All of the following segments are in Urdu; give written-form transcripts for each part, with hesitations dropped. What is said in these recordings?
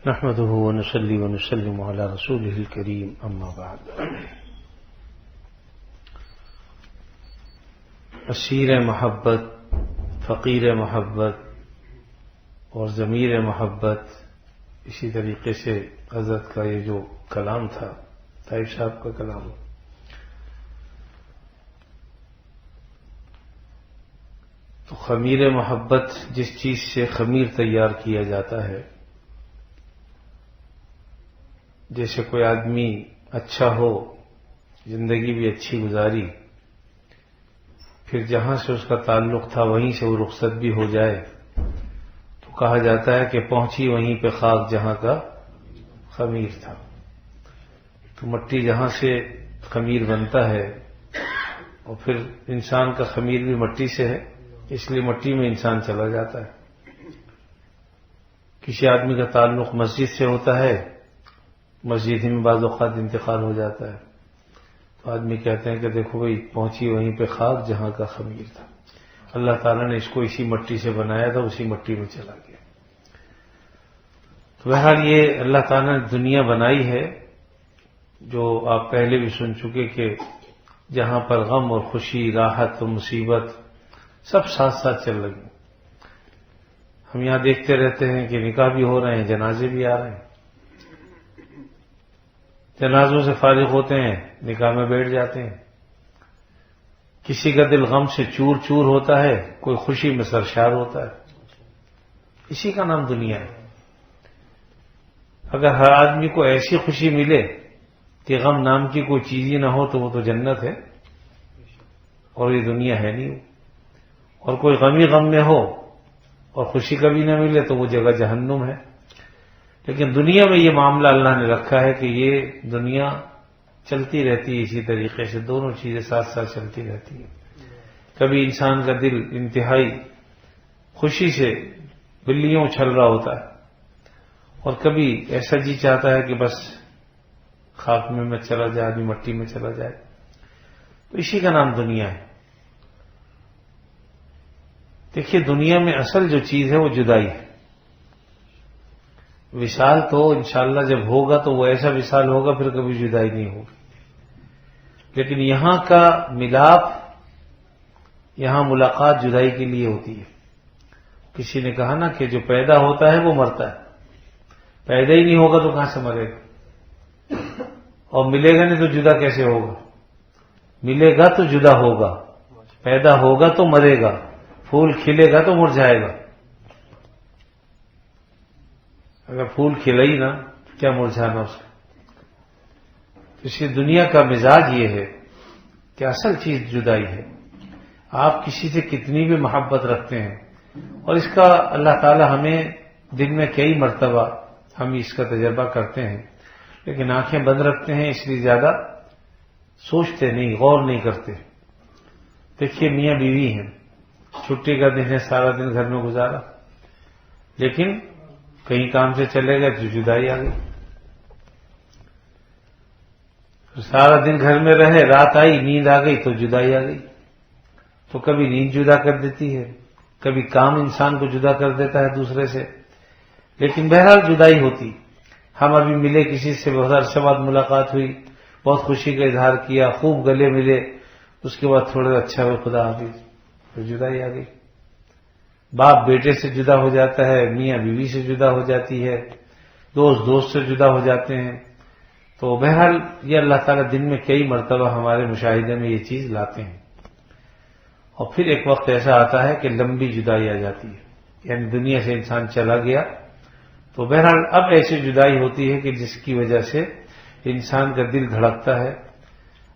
نحمده ونصلي ونسلم على رسوله الكريم اما بعد. اسیر محبت، فقیر محبت اور ضمیر محبت، اسی طریقے سے حضرت کا یہ جو کلام تھا، طائف صاحب کا کلام، تو خمیر محبت جس چیز سے خمیر تیار کیا جاتا ہے، جیسے کوئی آدمی اچھا ہو، زندگی بھی اچھی گزاری، پھر جہاں سے اس کا تعلق تھا وہیں سے وہ رخصت بھی ہو جائے، تو کہا جاتا ہے کہ پہنچی وہیں پہ خاک جہاں کا خمیر تھا. تو مٹی جہاں سے خمیر بنتا ہے، اور پھر انسان کا خمیر بھی مٹی سے ہے، اس لیے مٹی میں انسان چلا جاتا ہے. کسی آدمی کا تعلق مسجد سے ہوتا ہے، مسجد ہی میں بعض اوقات انتقال ہو جاتا ہے، تو آدمی کہتے ہیں کہ دیکھو بھائی پہنچی وہیں پہ خاک جہاں کا خمیر تھا. اللہ تعالیٰ نے اس کو اسی مٹی سے بنایا تھا، اسی مٹی میں چلا گیا. تو بہرحال یہ اللہ تعالیٰ نے دنیا بنائی ہے، جو آپ پہلے بھی سن چکے کہ جہاں پر غم اور خوشی، راحت اور مصیبت سب ساتھ ساتھ چل رہی ہیں. ہم یہاں دیکھتے رہتے ہیں کہ نکاح بھی ہو رہے ہیں، جنازے بھی آ رہے ہیں. جنازوں سے فارغ ہوتے ہیں، نکاح میں بیٹھ جاتے ہیں. کسی کا دل غم سے چور چور ہوتا ہے، کوئی خوشی میں سرشار ہوتا ہے. اسی کا نام دنیا ہے. اگر ہر آدمی کو ایسی خوشی ملے کہ غم نام کی کوئی چیز ہی نہ ہو تو وہ تو جنت ہے، اور یہ دنیا ہے نہیں. اور کوئی غمی غم میں ہو اور خوشی کبھی نہ ملے تو وہ جگہ جہنم ہے. لیکن دنیا میں یہ معاملہ اللہ نے رکھا ہے کہ یہ دنیا چلتی رہتی ہے اسی طریقے سے، دونوں چیزیں ساتھ ساتھ چلتی رہتی ہیں. کبھی انسان کا دل انتہائی خوشی سے بلیوں اچھل رہا ہوتا ہے، اور کبھی ایسا جی چاہتا ہے کہ بس خاک میں چلا جائے، آدمی مٹی میں چلا جائے. تو اسی کا نام دنیا ہے. دیکھیے دنیا میں اصل جو چیز ہے وہ جدائی ہے. وصال تو انشاءاللہ جب ہوگا تو وہ ایسا وصال ہوگا پھر کبھی جدائی نہیں ہوگی. لیکن یہاں کا ملاپ، یہاں ملاقات جدائی کے لیے ہوتی ہے. کسی نے کہا نا کہ جو پیدا ہوتا ہے وہ مرتا ہے، پیدا ہی نہیں ہوگا تو کہاں سے مرے گا؟ اور ملے گا نہیں تو جدا کیسے ہوگا؟ ملے گا تو جدا ہوگا، پیدا ہوگا تو مرے گا، پھول کھلے گا تو مرجھائے گا. اگر پھول کھلا ہی نا کیا مرجھانا اس کا؟ اس کی دنیا کا مزاج یہ ہے کہ اصل چیز جدائی ہے. آپ کسی سے کتنی بھی محبت رکھتے ہیں، اور اس کا اللہ تعالی ہمیں دن میں کئی مرتبہ ہم اس کا تجربہ کرتے ہیں، لیکن آنکھیں بند رکھتے ہیں، اس لیے زیادہ سوچتے نہیں، غور نہیں کرتے. دیکھیے میاں بیوی ہیں، چھٹی کا دن ہے، سارا دن گھر میں گزارا، لیکن کہیں کام سے چلے گئے تو جدائی آ گئی. سارا دن گھر میں رہے، رات آئی نیند آ گئی تو جدائی آ گئی. تو کبھی نیند جدا کر دیتی ہے، کبھی کام انسان کو جدا کر دیتا ہے دوسرے سے، لیکن بہرحال جدائی ہوتی. ہم ابھی ملے کسی سے، بہت عرصے بعد ملاقات ہوئی، بہت خوشی کا اظہار کیا، خوب گلے ملے، اس کے بعد تھوڑا اچھا ہو خدا حافظ، تو جدائی آ گئی. باپ بیٹے سے جدا ہو جاتا ہے، میاں بیوی سے جدا ہو جاتی ہے، دوست سے جدا ہو جاتے ہیں. تو بہرحال یہ اللہ تعالیٰ دن میں کئی مرتبہ ہمارے مشاہدے میں یہ چیز لاتے ہیں. اور پھر ایک وقت ایسا آتا ہے کہ لمبی جدائی آ جاتی ہے، یعنی دنیا سے انسان چلا گیا تو بہرحال اب ایسی جدائی ہوتی ہے کہ جس کی وجہ سے انسان کا دل دھڑکتا ہے،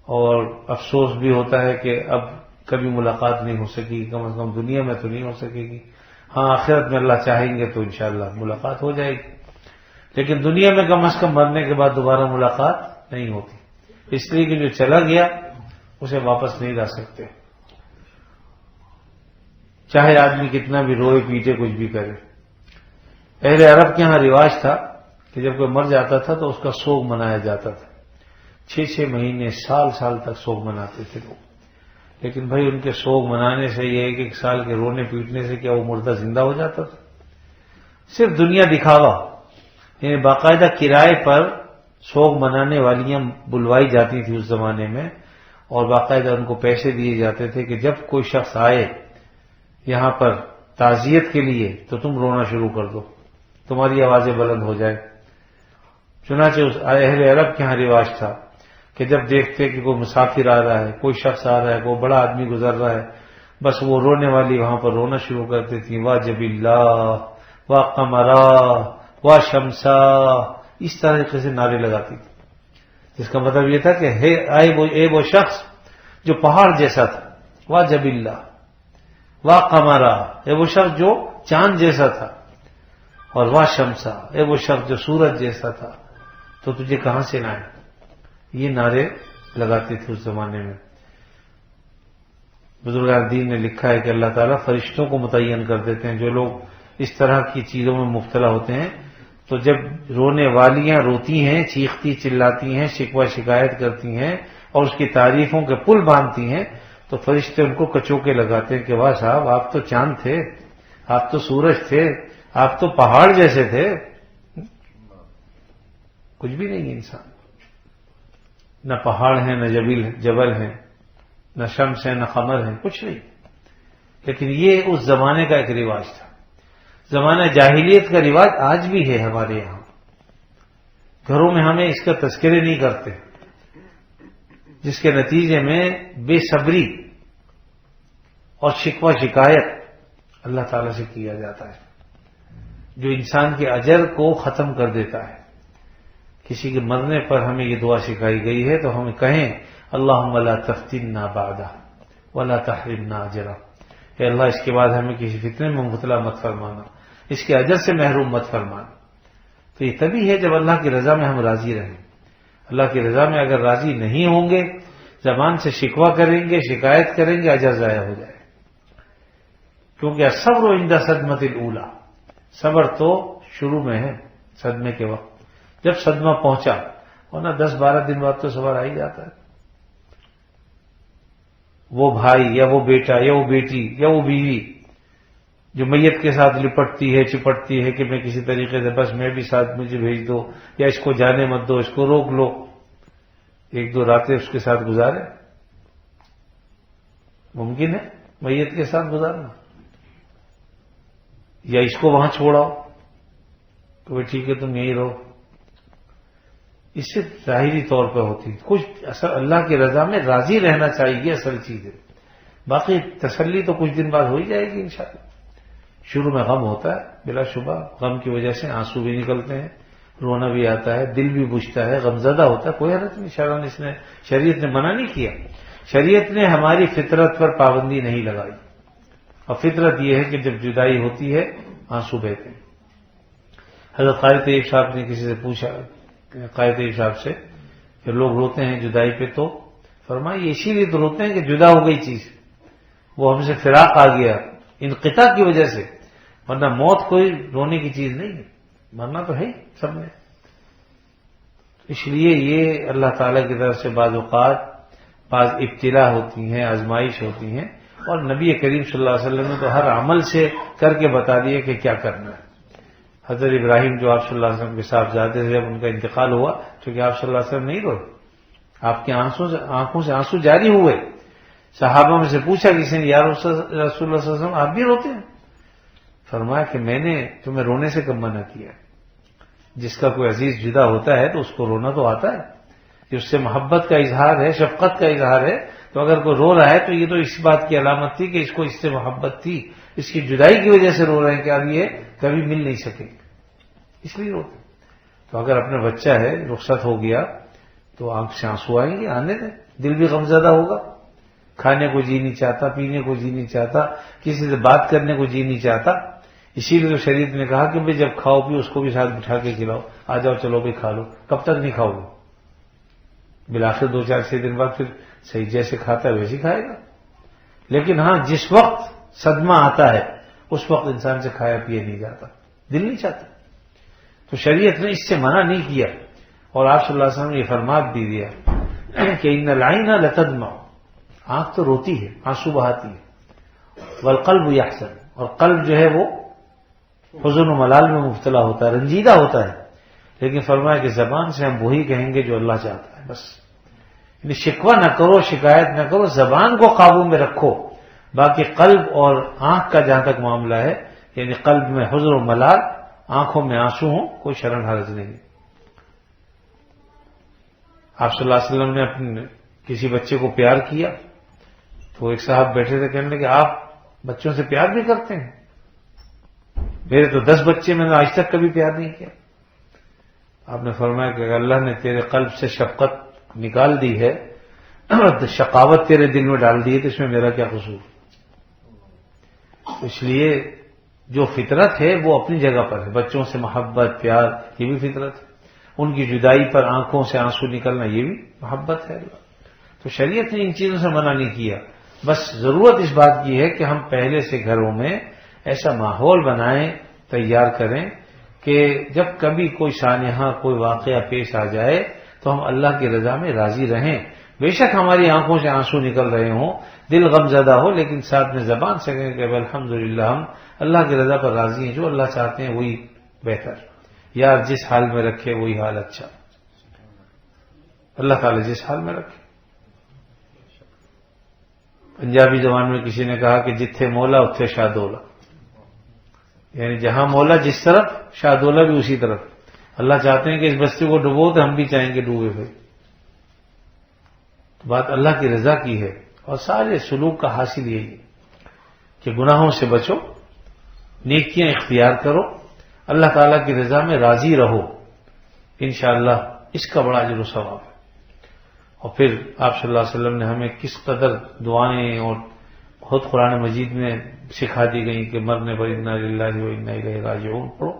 اور افسوس بھی ہوتا ہے کہ اب کبھی ملاقات نہیں ہو سکے گی، کم از کم دنیا میں تو نہیں ہو سکے گی. ہاں آخرت میں اللہ چاہیں گے تو انشاءاللہ ملاقات ہو جائے گی، لیکن دنیا میں کم از کم مرنے کے بعد دوبارہ ملاقات نہیں ہوتی، اس لیے کہ جو چلا گیا اسے واپس نہیں لا سکتے، چاہے آدمی کتنا بھی روئے پیٹے کچھ بھی کرے. پہلے عرب کے ہاں رواج تھا کہ جب کوئی مر جاتا تھا تو اس کا سوگ منایا جاتا تھا. 6 مہینے سال تک سوگ مناتے تھے لوگ. لیکن بھائی ان کے سوگ منانے سے یہ ایک سال کے رونے پیٹنے سے کیا وہ مردہ زندہ ہو جاتا تھا؟ صرف دنیا دکھاوا. یعنی باقاعدہ کرائے پر سوگ منانے والیاں بلوائی جاتی تھی اس زمانے میں، اور باقاعدہ ان کو پیسے دیے جاتے تھے کہ جب کوئی شخص آئے یہاں پر تعزیت کے لیے تو تم رونا شروع کر دو، تمہاری آوازیں بلند ہو جائے۔ چنانچہ اس اہل عرب کے ہاں رواج تھا کہ جب دیکھتے کہ کوئی مسافر آ رہا ہے، کوئی شخص آ رہا ہے، کوئی بڑا آدمی گزر رہا ہے، بس وہ رونے والی وہاں پر رونا شروع کرتی تھی، واہ جب اللہ واہ قمرا واہ شمسا، اس طریقے سے نعرے لگاتی تھی، جس کا مطلب یہ تھا کہ اے وہ شخص جو پہاڑ جیسا تھا، واہ جب اللہ واہ قمرا، اے وہ شخص جو چاند جیسا تھا، اور واہ شمسا، اے وہ شخص جو سورج جیسا تھا، تو تجھے کہاں سے لائیں؟ یہ نعرے لگاتے تھے اس زمانے میں۔ بزرگان دین نے لکھا ہے کہ اللہ تعالیٰ فرشتوں کو متعین کر دیتے ہیں، جو لوگ اس طرح کی چیزوں میں مبتلا ہوتے ہیں، تو جب رونے والیاں روتی ہیں، چیختی چلاتی ہیں، شکوہ شکایت کرتی ہیں اور اس کی تعریفوں کے پل باندھتی ہیں، تو فرشتے ان کو کچوکے لگاتے ہیں کہ واہ صاحب آپ تو چاند تھے، آپ تو سورج تھے، آپ تو پہاڑ جیسے تھے، کچھ بھی نہیں ہے انسان، نہ پہاڑ ہیں نہ جبل ہیں، نہ شمس ہے نہ قمر ہے، کچھ نہیں۔ لیکن یہ اس زمانے کا ایک رواج تھا، زمانہ جاہلیت کا رواج آج بھی ہے ہمارے یہاں، گھروں میں ہمیں اس کا تذکرے نہیں کرتے، جس کے نتیجے میں بے صبری اور شکوہ شکایت اللہ تعالی سے کیا جاتا ہے، جو انسان کے اجر کو ختم کر دیتا ہے۔ کسی کے مرنے پر ہمیں یہ دعا سکھائی گئی ہے تو ہمیں کہیں اللہم لا تفتنا بعدہ ولا تحرمنا اجرہ، کہ اللہ اس کے بعد ہمیں کسی فتنے میں مبتلا مت فرمانا، اس کے اجر سے محروم مت فرمانا۔ تو یہ تبھی ہے جب اللہ کی رضا میں ہم راضی رہیں۔ اللہ کی رضا میں اگر راضی نہیں ہوں گے، زبان سے شکوہ کریں گے، شکایت کریں گے، اجر ضائع ہو جائے، کیونکہ الصبر عند صدمۃ الاولی، صبر تو شروع میں ہے، صدمے کے وقت، جب صدمہ پہنچا، ورنہ 10-12 دن بعد تو صبر آ ہی جاتا ہے۔ وہ بھائی یا وہ بیٹا یا وہ بیٹی یا وہ بیوی جو میت کے ساتھ لپٹتی ہے چپٹتی ہے کہ میں کسی طریقے سے بس میں بھی ساتھ مجھے بھیج دو، یا اس کو جانے مت دو، اس کو روک لو، 1-2 راتیں اس کے ساتھ گزارے، ممکن ہے میت کے ساتھ گزارنا؟ یا اس کو وہاں چھوڑاؤ کہ وہ ٹھیک ہے تم یہیں رہو، اس سے ظاہری طور پہ ہوتی کچھ اصل اللہ کی رضا میں راضی رہنا چاہیے، یہ اصل چیز ہے۔ باقی تسلی تو کچھ دن بعد ہو ہی جائے گی انشاءاللہ۔ شروع میں غم ہوتا ہے بلا شبہ، غم کی وجہ سے آنسو بھی نکلتے ہیں، رونا بھی آتا ہے، دل بھی بجھتا ہے، غمزدہ ہوتا ہے، کوئی حرج نہیں، شریعت نے منع نہیں کیا، شریعت نے ہماری فطرت پر پابندی نہیں لگائی، اور فطرت یہ ہے کہ جب جدائی ہوتی ہے آنسو بہتے ہیں۔ حضرت قاری طیب صاحب نے کسی سے پوچھا، قاری طیب صاحب سے، کہ لوگ روتے ہیں جدائی پہ، تو فرمایا یہ اسی لیے تو روتے ہیں کہ جدا ہو گئی چیز، وہ ہم سے فراق آ گیا انقطاع کی وجہ سے، ورنہ موت کوئی رونے کی چیز نہیں ہے، مرنا تو ہے ہی سب نے۔ اس لیے یہ اللہ تعالیٰ کی طرف سے بعض اوقات بعض ابتلا ہوتی ہیں، آزمائش ہوتی ہیں، اور نبی کریم صلی اللہ علیہ وسلم نے تو ہر عمل سے کر کے بتا دیا کہ کیا کرنا ہے۔ حضرت ابراہیم جو آپ صلی اللہ علیہ وسلم کے صاحبزادے تھے، جب ان کا انتقال ہوا تو کہ آپ صلی اللہ علیہ وسلم نہیں روئے، آپ کی آنکھوں سے آنسو جاری ہوئے۔ صحابہ میں سے پوچھا کسی نے، یا رسول اللہ صلی اللہ علیہ وسلم آپ بھی روتے ہیں؟ فرمایا کہ میں نے تمہیں رونے سے کب منع کیا؟ جس کا کوئی عزیز جدا ہوتا ہے تو اس کو رونا تو آتا ہے، کہ اس سے محبت کا اظہار ہے، شفقت کا اظہار ہے، تو اگر کوئی رو رہا ہے تو یہ تو اس بات کی علامت تھی کہ اس کو اس سے محبت تھی، اس کی جدائی کی وجہ سے رو رہے ہیں کہ اب یہ کبھی مل نہیں سکے، اس لیے روتے۔ تو اگر اپنا بچہ ہے رخصت ہو گیا تو آنکھ سے آنسو آئیں گے، آنے دیں، دل بھی غمزدہ ہوگا، کھانے کو جی نہیں چاہتا، پینے کو جی نہیں چاہتا، کسی سے بات کرنے کو جی نہیں چاہتا۔ اسی لیے تو شریعت نے کہا کہ بھئی جب کھاؤ پیو اس کو بھی ساتھ بٹھا کے کھلاؤ، آ جاؤ چلو بھی کھا لو۔ کب تک نہیں کھاؤ گے؟ بالآخر 2-4-6 دن بعد پھر صحیح جیسے کھاتا ہے ویسے کھائے گا۔ لیکن ہاں جس وقت صدمہ آتا ہے اس وقت انسان سے کھایا پیا نہیں جاتا، دل نہیں چاہتا، تو شریعت نے اس سے منع نہیں کیا۔ اور آپ صلی اللہ علیہ وسلم نے یہ فرمان بھی دیا کہ ان العین لتدمع، آنکھ تو روتی ہے، آنسو بہاتی ہے، والقلب یحزن، اور قلب جو ہے وہ حزن و ملال میں مبتلا ہوتا ہے، رنجیدہ ہوتا ہے، لیکن فرمایا کہ زبان سے ہم وہی کہیں گے جو اللہ چاہتا ہے، بس. یعنی شکوہ نہ کرو، شکایت نہ کرو، زبان کو قابو میں رکھو. باقی قلب اور آنکھ کا جہاں تک معاملہ ہے، یعنی قلب میں حزن و ملال، آنکھوں میں آنسو ہوں، کوئی شرم حرج نہیں. آپ صلی اللہ علیہ وسلم نے اپنے کسی بچے کو پیار کیا تو ایک صاحب بیٹھے تھے، کہنے لگے آپ بچوں سے پیار بھی کرتے ہیں؟ میرے تو 10 بچے، میں نے آج تک کبھی پیار نہیں کیا. آپ نے فرمایا کہ اللہ نے تیرے قلب سے شفقت نکال دی ہے، شقاوت تیرے دل میں ڈال دی ہے، تو اس میں میرا کیا قصور؟ اس لیے جو فطرت ہے وہ اپنی جگہ پر ہے. بچوں سے محبت، پیار، یہ بھی فطرت ہے. ان کی جدائی پر آنکھوں سے آنسو نکلنا، یہ بھی محبت ہے. تو شریعت نے ان چیزوں سے منع نہیں کیا. بس ضرورت اس بات کی ہے کہ ہم پہلے سے گھروں میں ایسا ماحول بنائیں، تیار کریں کہ جب کبھی کوئی سانحہ، کوئی واقعہ پیش آ جائے تو ہم اللہ کی رضا میں راضی رہیں. بے شک ہماری آنکھوں سے آنسو نکل رہے ہوں، دل غم زدہ ہو، لیکن ساتھ میں زبان سے کہیں کہ الحمدللہ ہم اللہ کی رضا پر راضی ہیں، جو اللہ چاہتے ہیں وہی بہتر. یار جس حال میں رکھے وہی حال اچھا. اللہ تعالی جس حال میں رکھے. پنجابی زبان میں کسی نے کہا کہ جتھے مولا اتھے شادولا، یعنی جہاں مولا جس طرف، شادولا بھی اسی طرف. اللہ چاہتے ہیں کہ اس بستی کو ڈبو تو ہم بھی چاہیں گے ڈوبے ہوئے. بات اللہ کی رضا کی ہے، اور سارے سلوک کا حاصل یہی ہے کہ گناہوں سے بچو، نیکیاں اختیار کرو، اللہ تعالیٰ کی رضا میں راضی رہو. انشاءاللہ اس کا بڑا اجر و ثواب ہے. اور پھر آپ صلی اللہ علیہ وسلم نے ہمیں کس قدر دعائیں اور خود قرآن مجید میں سکھا دی گئی کہ مرنے پر انا للہ و انا الیہ راجعون پڑھو،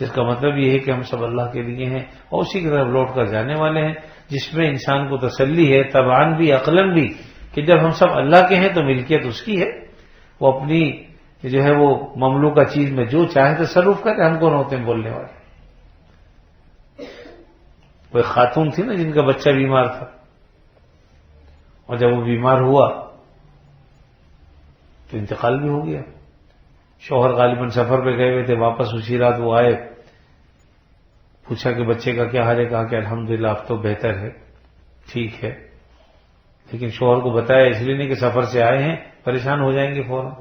جس کا مطلب یہ ہے کہ ہم سب اللہ کے لیے ہیں اور اسی کی طرف لوٹ کر جانے والے ہیں، جس میں انسان کو تسلی ہے، طبعاً بھی عقلاً بھی، کہ جب ہم سب اللہ کے ہیں تو ملکیت اس کی ہے. وہ اپنی جو ہے وہ مملوکہ چیز میں جو چاہے تصرف کرے، ہم کون ہوتے ہیں بولنے والے. کوئی خاتون تھی نا جن کا بچہ بیمار تھا، اور جب وہ بیمار ہوا تو انتقال بھی ہو گیا. شوہر غالباً سفر پہ گئے ہوئے تھے، واپس اسی رات وہ آئے. پوچھا کہ بچے کا کیا حال ہے؟ کہا کہ الحمدللہ اب تو بہتر ہے، ٹھیک ہے. لیکن شوہر کو بتایا اس لیے نہیں کہ سفر سے آئے ہیں پریشان ہو جائیں گے فوراً.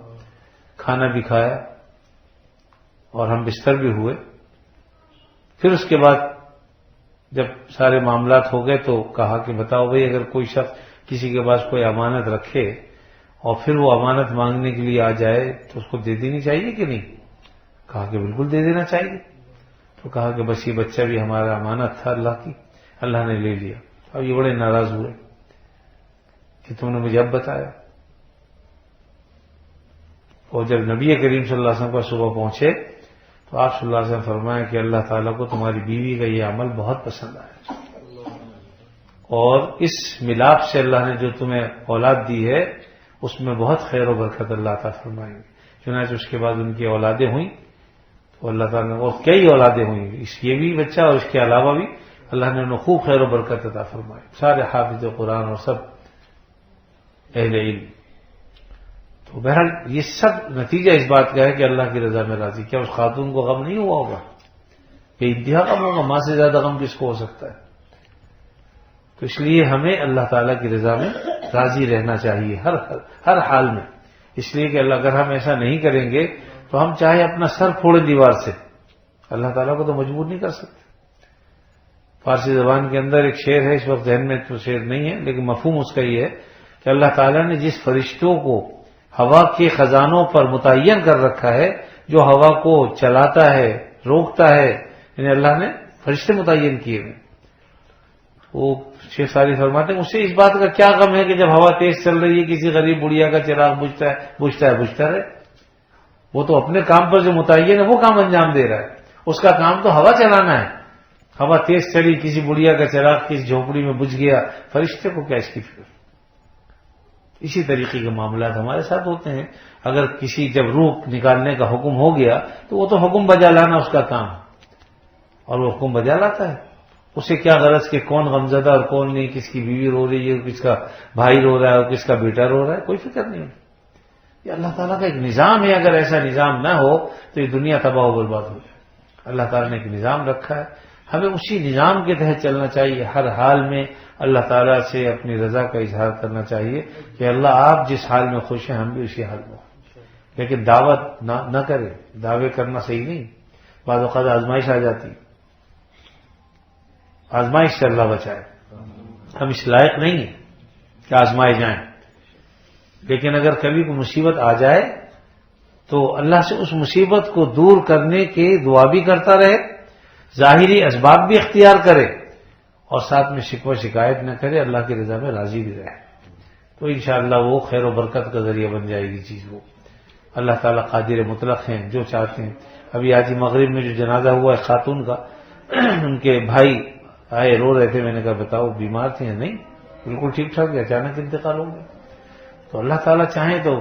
کھانا بھی کھایا اور ہم بستر بھی ہوئے. پھر اس کے بعد جب سارے معاملات ہو گئے تو کہا کہ بتاؤ بھائی، اگر کوئی شخص کسی کے پاس کوئی امانت رکھے اور پھر وہ امانت مانگنے کے لیے آ جائے تو اس کو دے دینی چاہیے کہ نہیں؟ کہا کہ بالکل دے دینا چاہیے. تو کہا کہ بس یہ بچہ بھی ہمارا امانت تھا اللہ کی، اللہ نے لے لیا. اب یہ بڑے ناراض ہوئے کہ تم نے مجھے اب بتایا. اور جب نبی کریم صلی اللہ علیہ وسلم کا صبح پہنچے تو آپ صلی اللہ علیہ وسلم فرمایا کہ اللہ تعالیٰ کو تمہاری بیوی کا یہ عمل بہت پسند آیا، اور اس ملاپ سے اللہ نے جو تمہیں اولاد دی ہے اس میں بہت خیر و برکت اللہ عطا فرمائیں گے. چنانچہ اس کے بعد ان کی اولادیں ہوئیں تو اللہ تعالیٰ نے، اور کئی اولادیں ہوئیں، یہ بھی بچہ اور اس کے علاوہ بھی اللہ نے انہیں خوب خیر و برکت عطا فرمائی. سارے حافظ قرآن اور سب اہل علم. تو بہرحال یہ سب نتیجہ اس بات کا ہے کہ اللہ کی رضا میں راضی. کیا اس خاتون کو غم نہیں ہوا ہوگا؟ کہ انتہا غم ہوگا، ماں سے زیادہ غم کس کو ہو سکتا ہے؟ تو اس لیے ہمیں اللہ تعالیٰ کی رضا میں راضی رہنا چاہیے ہر حال میں. اس لیے کہ اللہ، اگر ہم ایسا نہیں کریں گے تو ہم چاہے اپنا سر پھوڑے دیوار سے، اللہ تعالیٰ کو تو مجبور نہیں کر سکتے. فارسی زبان کے اندر ایک شعر ہے، اس وقت ذہن میں تو شعر نہیں ہے لیکن مفہوم اس کا یہ ہے کہ اللہ تعالیٰ نے جس فرشتوں کو ہوا کے خزانوں پر متعین کر رکھا ہے، جو ہوا کو چلاتا ہے، روکتا ہے، یعنی اللہ نے فرشتے متعین کیے ہیں. وہ شیخ ساری فرماتے ہیں اسے اس بات کا کیا غم ہے کہ جب ہوا تیز چل رہی ہے کسی غریب بڑھیا کا چراغ بجھتا رہے. وہ تو اپنے کام پر جو متعین ہے وہ کام انجام دے رہا ہے، اس کا کام تو ہوا چلانا ہے. ہوا تیز چلی، کسی بڑھیا کا چراغ کسی جھونپڑی میں بجھ گیا، فرشتے کو کیا اس کی فکر؟ اسی طریقے کے معاملات ہمارے ساتھ ہوتے ہیں. اگر کسی جب روح نکالنے کا حکم ہو گیا تو وہ تو حکم بجا لانا اس کا کام، اور وہ حکم بجا لاتا ہے. اسے کیا غرض کہ کون غمزدہ اور کون نہیں، کس کی بیوی رو رہی ہے، کس کا بھائی رو رہا ہے اور کس کا بیٹا رو رہا ہے، کوئی فکر نہیں. یہ اللہ تعالیٰ کا ایک نظام ہے. اگر ایسا نظام نہ ہو تو یہ دنیا تباہ و برباد ہو جائے. اللہ تعالیٰ نے ایک نظام رکھا ہے، ہمیں اسی نظام کے تحت چلنا چاہیے. ہر حال میں اللہ تعالیٰ سے اپنی رضا کا اظہار کرنا چاہیے کہ اللہ آپ جس حال میں خوش ہیں ہم بھی اسی حال میں. لیکن دعوت نہ کرے. دعوے کرنا صحیح نہیں. بعض اوقات آزمائش آ جاتی. آزمائش سے اللہ بچائے. ہم اس لائق نہیں ہیں کہ آزمائے جائیں. لیکن اگر کبھی کوئی مصیبت آ جائے تو اللہ سے اس مصیبت کو دور کرنے کے دعا بھی کرتا رہے, ظاہری اسباب بھی اختیار کرے, اور ساتھ میں شکوہ شکایت نہ کرے, اللہ کی رضا میں راضی بھی رہے. تو انشاءاللہ وہ خیر و برکت کا ذریعہ بن جائے گی چیز. وہ اللہ تعالیٰ قادر مطلق ہیں, جو چاہتے ہیں. ابھی آج مغرب میں جو جنازہ ہوا ہے خاتون کا, ان کے بھائی آئے رو رہے تھے. میں نے کہا بتاؤ بیمار تھے یا نہیں؟ بالکل ٹھیک ٹھاک, اچانک انتقال ہو گیا. تو اللہ تعالیٰ چاہیں تو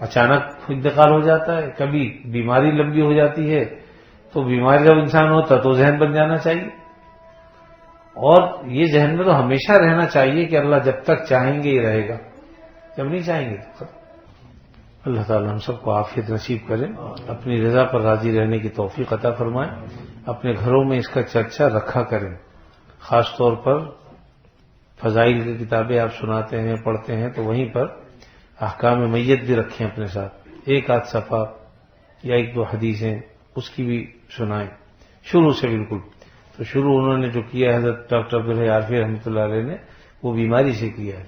اچانک انتقال ہو جاتا ہے. کبھی بیماری لمبی ہو جاتی ہے, تو بیماری جب انسان ہوتا تو ذہن بن جانا چاہیے. اور یہ ذہن میں تو ہمیشہ رہنا چاہیے کہ اللہ جب تک چاہیں گے یہ رہے گا, جب نہیں چاہیں گے تو. اللہ تعالیٰ ہم سب کو عافیت نصیب کرے, اپنی رضا پر راضی رہنے کی توفیق عطا فرمائے. اپنے گھروں میں اس کا چرچا رکھا کریں. خاص طور پر فضائل کی کتابیں آپ سناتے ہیں, پڑھتے ہیں, تو وہیں پر احکام میت بھی رکھیں اپنے ساتھ. ایک آدھ صفحہ یا ایک دو حدیثیں اس کی بھی سنائیں شروع سے بالکل. تو شروع انہوں نے جو کیا حضرت ڈاکٹر عبدالحی عارفی رحمۃ اللہ علیہ نے, وہ بیماری سے کیا ہے.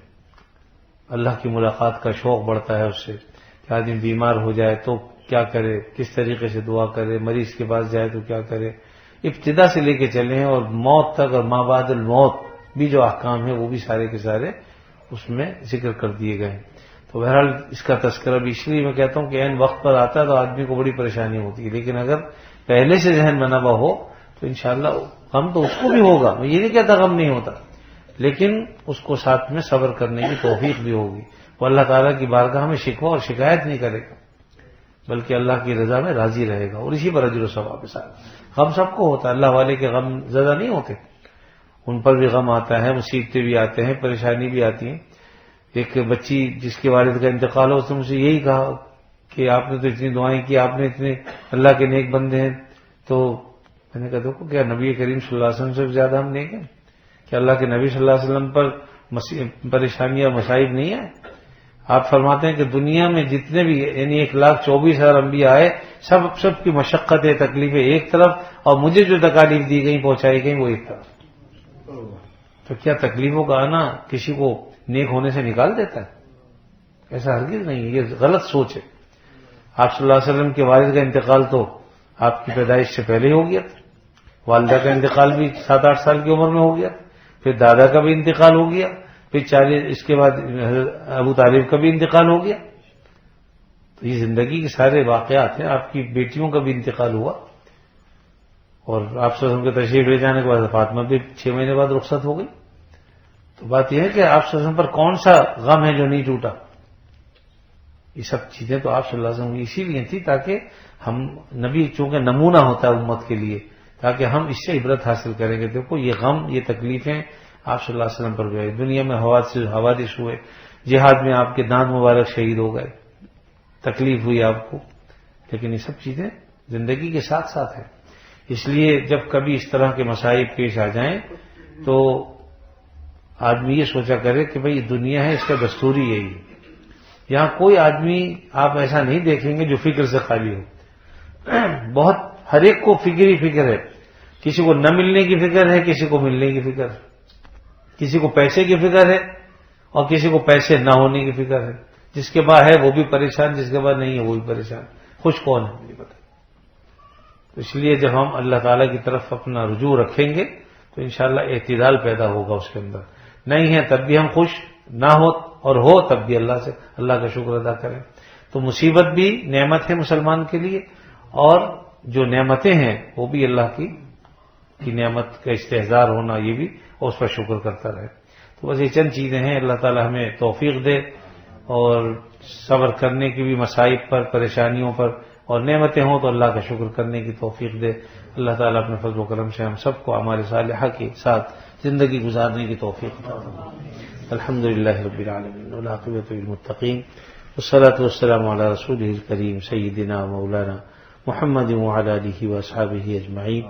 اللہ کی ملاقات کا شوق بڑھتا ہے اس سے, کہ آدمی بیمار ہو جائے تو کیا کرے, کس طریقے سے دعا کرے, مریض کے پاس جائے تو کیا کرے. ابتدا سے لے کے چلے ہیں, اور موت تک اور ما بعد الموت بھی جو احکام ہیں وہ بھی سارے کے سارے اس میں ذکر کر دیے گئے ہیں. تو بہرحال اس کا تذکرہ بھی اس لیے میں کہتا ہوں کہ عین وقت پر آتا ہے تو آدمی کو بڑی پریشانی ہوتی ہے. لیکن اگر پہلے سے ذہن بنا ہوا ہو تو انشاءاللہ غم تو اس کو بھی ہوگا. میں یہ نہیں کہتا غم نہیں ہوتا, لیکن اس کو ساتھ میں صبر کرنے کی توفیق بھی ہوگی. وہ اللہ تعالیٰ کی بارگاہ میں شکوہ اور شکایت نہیں کرے گا, بلکہ اللہ کی رضا میں راضی رہے گا, اور اسی پر اجر و ثواب کے ساتھ. غم سب کو ہوتا ہے, اللہ والے کے غم زیادہ نہیں ہوتے, ان پر بھی غم آتا ہے, مصیبتیں بھی آتے ہیں, پریشانی بھی آتی ہیں. ایک بچی جس کے والد کا انتقال ہو, اس نے مجھے یہی کہا کہ آپ نے تو اتنی دعائیں کی, آپ نے اتنے اللہ کے نیک بندے ہیں. تو میں نے کہا دیکھو کیا نبی کریم صلی اللہ علیہ وسلم سے زیادہ ہم نیک ہیں؟ کیا اللہ کے نبی صلی اللہ علیہ وسلم پر پریشانیاں مصائب نہیں ہیں؟ آپ فرماتے ہیں کہ دنیا میں جتنے بھی یعنی 1,24,000 انبیاء آئے, سب کی مشقتیں تکلیفیں ایک طرف, اور مجھے جو تکالیف دی گئی پہنچائی گئی وہ ایک طرف. تو کیا تکلیفوں کا آنا کسی کو نیک ہونے سے نکال دیتا ہے؟ ایسا ہرگز نہیں ہے, یہ غلط سوچ ہے. آپ صلی اللہ علیہ وسلم کے والد کا انتقال تو آپ کی پیدائش سے پہلے ہی ہو گیا تھا, والدہ کا انتقال بھی 7-8 سال کی عمر میں ہو گیا, پھر دادا کا بھی انتقال ہو گیا, پھر 40 اس کے بعد ابو طالب کا بھی انتقال ہو گیا. تو یہ زندگی کے سارے واقعات ہیں. آپ کی بیٹیوں کا بھی انتقال ہوا, اور آپ صلی اللہ علیہ وسلم کے تشریف لے جانے کے بعد فاطمہ بھی 6 مہینے بعد رخصت ہو گئی. تو بات یہ ہے کہ آپ صلی اللہ علیہ وسلم پر کون سا غم ہے جو نہیں ٹوٹا. یہ سب چیزیں تو آپ صلی اللہ علیہ وسلم کی اسی لیے تھی تاکہ ہم, نبی چونکہ نمونہ ہوتا ہے امت کے لیے, تاکہ ہم اس سے عبرت حاصل کریں گے. دیکھو یہ غم, یہ تکلیفیں آپ صلی اللہ علیہ وسلم پر گئے, دنیا میں حوادث ہوئے, جہاد میں آپ کے دانت مبارک شہید ہو گئے, تکلیف ہوئی آپ کو, لیکن یہ سب چیزیں زندگی کے ساتھ ساتھ ہیں. اس لیے جب کبھی اس طرح کے مصائب پیش آ جائیں تو آدمی یہ سوچا کرے کہ بھئی دنیا ہے, اس کا دستور ہی یہی ہے. یہاں کوئی آدمی آپ ایسا نہیں دیکھیں گے جو فکر سے خالی ہو. بہت ہر ایک کو فکر ہی فکر ہے. کسی کو نہ ملنے کی فکر ہے, کسی کو ملنے کی فکر ہے, کسی کو پیسے کی فکر ہے, اور کسی کو پیسے نہ ہونے کی فکر ہے. جس کے بعد ہے وہ بھی پریشان, جس کے بعد نہیں ہے وہ بھی پریشان. خوش کون ہے مجھے بتا. اس لیے جب ہم اللہ تعالیٰ کی طرف اپنا رجوع رکھیں گے تو انشاءاللہ اعتدال پیدا ہوگا اس کے اندر. نہیں ہے تب بھی ہم خوش, نہ ہو اور ہو تب بھی اللہ کا شکر ادا کریں. تو مصیبت بھی نعمت ہے مسلمان کے لیے, اور جو نعمتیں ہیں وہ بھی اللہ کی نعمت کا استحضار ہونا, یہ بھی, اور اس پر شکر کرتا رہے. تو بس یہ چند چیزیں ہیں. اللہ تعالی ہمیں توفیق دے, اور صبر کرنے کی بھی مصائب پر, پریشانیوں پر, اور نعمتیں ہوں تو اللہ کا شکر کرنے کی توفیق دے. اللہ تعالیٰ اپنے فضل و کرم سے ہم سب کو ہمارے صالحہ کے ساتھ زندگی گزارنے کی توفیق عطا فرمائے. الحمدللہ رب العالمین والعاقبۃ للمتقین والصلاۃ والسلام علی رسولہ الکریم سیدنا مولانا محمد وعلى آلہ واصحابہ اجمعین۔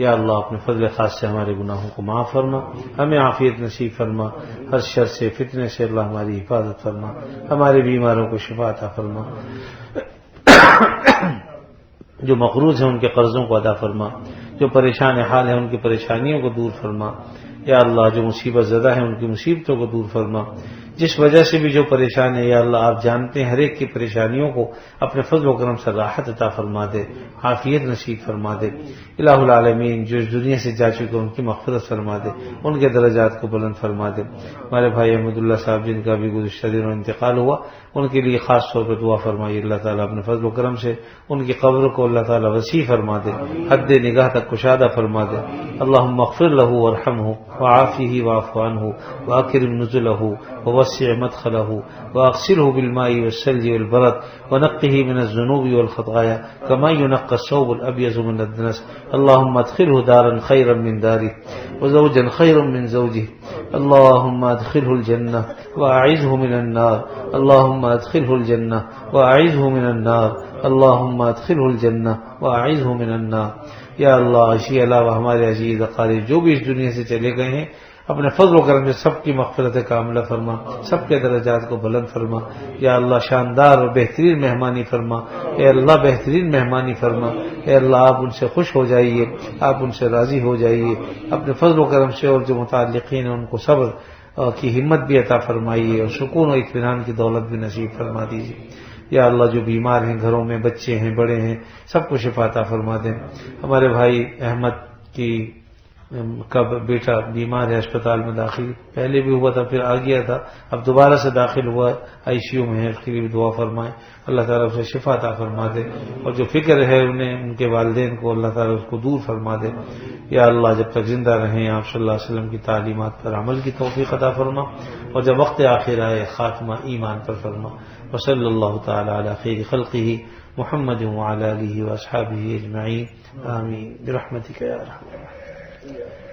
یا اللہ اپنے فضل خاص سے ہمارے گناہوں کو معاف فرما، ہمیں عافیت نصیب فرما، ہر شر سے فتنے سے اللہ ہماری حفاظت فرما، ہمارے بیماروں کو شفا عطا فرما، جو مقروض ہیں ان کے قرضوں کو ادا فرما، جو پریشان حال ہیں ان کی پریشانیوں کو دور فرما۔ یا اللہ جو مصیبت زدہ ہیں ان کی مصیبتوں کو دور فرما، جس وجہ سے بھی جو پریشان ہے یا اللہ آپ جانتے ہیں ہر ایک کی پریشانیوں کو اپنے فضل و کرم سے راحت عطا فرما دے، عافیت نصیب فرما دے۔ الہ العالمین جو اس دنیا سے جا چکے ان کی مغفرت فرما دے، ان کے درجات کو بلند فرما دے۔ ہمارے بھائی احمد اللہ صاحب جن کا بھی گزشتہ دنوں انتقال ہوا ان کے لیے خاص طور پر دعا فرمائیے، اللہ تعالیٰ اپنے فضل و کرم سے ان کی قبر کو اللہ تعالیٰ وسیع فرما دے، حد نگاہ تک کشادہ فرما دے۔ اللہم اغفر لہ وارحمہ وعافہ واعف عنہ واکرم نزلہ ووسع مدخلہ واغسلہ بالماء والثلج والبرد ونقہ من الذنوب والخطايا كما ينقى الثوب الابيض من الدنس۔ اللهم ادخله دارا خيرا من داره وزوجا خيرا من زوجه، اللهم ادخله الجنة واعذه من النار، اللهم ادخله الجنة واعذه من النار، اللهم ادخله الجنة واعذه من النار۔ یا اللہ اسی علاوہ ہمارے عزیز اقارب جو بھی اس دنیا سے چلے گئے ہیں اپنے فضل و کرم سے سب کی مغفرت کاملہ فرما، سب کے درجات کو بلند فرما۔ یا اللہ شاندار اور بہترین مہمانی فرما، اے اللہ بہترین مہمانی فرما، اے اللہ آپ ان سے خوش ہو جائیے، آپ ان سے راضی ہو جائیے اپنے فضل و کرم سے، اور جو متعلقین ہیں ان کو صبر کی ہمت بھی عطا فرمائیے اور سکون و اطمینان کی دولت بھی نصیب فرما دیجیے۔ یا اللہ جو بیمار ہیں گھروں میں، بچے ہیں بڑے ہیں، سب کو شفا عطا فرما دیں۔ ہمارے بھائی احمد کا بیٹا بیمار ہے، اسپتال میں داخل، پہلے بھی ہوا تھا پھر آ گیا تھا، اب دوبارہ سے داخل ہوا آئی سی یو میں ہے، اس کے لیے بھی دعا فرمائیں، اللہ تعالیٰ اسے شفا عطا فرما دے، اور جو فکر ہے انہیں ان کے والدین کو اللہ تعالیٰ اس کو دور فرما دے۔ یا اللہ جب تک زندہ رہیں آپ صلی اللہ علیہ وسلم کی تعلیمات پر عمل کی توفیق عطا فرما، اور جب وقت آخر آئے خاتمہ ایمان پر فرما۔ وصلی اللہ تعالی علی خیر خلقہ محمد وعلی آلہ واصحابہ اجمعین، آمین برحمتک یا ارحم الراحمین۔